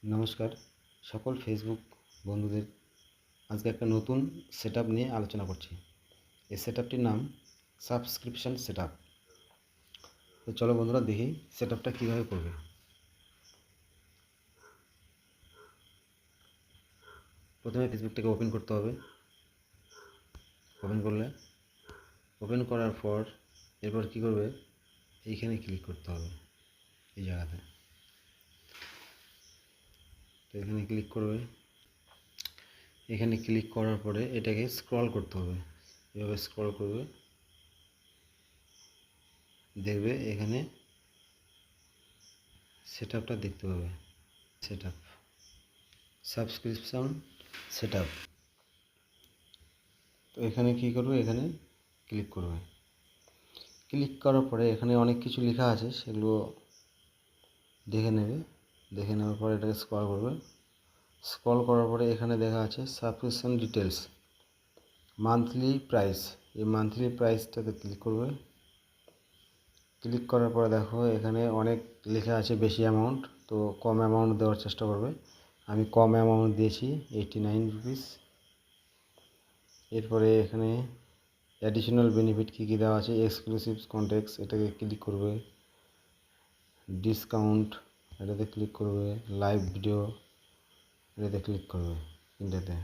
নমস্কার সকল ফেসবুক বন্ধুদের। আজকে একটা নতুন সেটআপ নিয়ে আলোচনা করছি। এই সেটআপটির নাম সাবস্ক্রিপশন সেটআপ। তো চলো বন্ধুরা দেখি সেটআপটা কীভাবে করবে। প্রথমে ফেসবুকটাকে ওপেন করতে হবে। ওপেন করার পর এরপর কী করবে, এইখানে ক্লিক করতে হবে, এই জায়গাতে। তো এখানে ক্লিক করবে। এখানে ক্লিক করার পরে এটাকে স্ক্রল করতে হবে, এভাবে স্ক্রল করবে, দেখবে এখানে সেটআপটা দেখতে পাবে। Setup subscription setup. তো এখানে কী করবে, এখানে ক্লিক করবে। ক্লিক করার পরে এখানে অনেক কিছু লেখা আছে, সেগুলো দেখে নেবে। দেখে নেওয়ার পরে এটাকে স্ক্রল করবে। স্ক্রল করার পরে এখানে দেখা আছে সাবস্ক্রিপশন ডিটেলস, মান্থলি প্রাইস। এই মান্থলি প্রাইসটাতে ক্লিক করবে। ক্লিক করার পরে দেখো এখানে অনেক লেখা আছে বেশি অ্যামাউন্ট, তো কম অ্যামাউন্ট দেওয়ার চেষ্টা করবে। আমি কম অ্যামাউন্ট দিয়েছি 89 রুপিস। এরপরে এখানে অ্যাডিশনাল বেনিফিট কী কী দেওয়া আছে, এক্সক্লুসিভ কন্টেক্টস, এটাকে ক্লিক করবে। ডিসকাউন্ট, এটাতে ক্লিক করবে। লাইভ ভিডিও, এটাতে ক্লিক করবে। তিনটাতে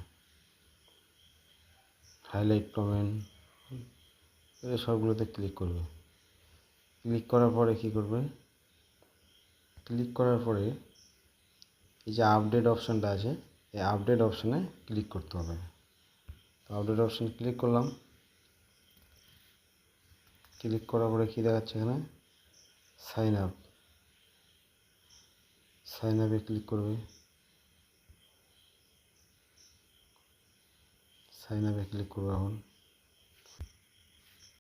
হাইলাইট কমেন্ট, এটা সবগুলোতে ক্লিক করবে। ক্লিক করার পরে কী করবে, ক্লিক করার পরে এই যে আপডেট অপশানটা আছে, এই আপডেট অপশানে ক্লিক করতে হবে। তো আপডেট অপশানে ক্লিক করলাম। ক্লিক করার পরে কী দেখাচ্ছে, এখানে সাইন আপ, সাইন আপে ক্লিক করবে। সাইন আপে ক্লিক করবে এখন।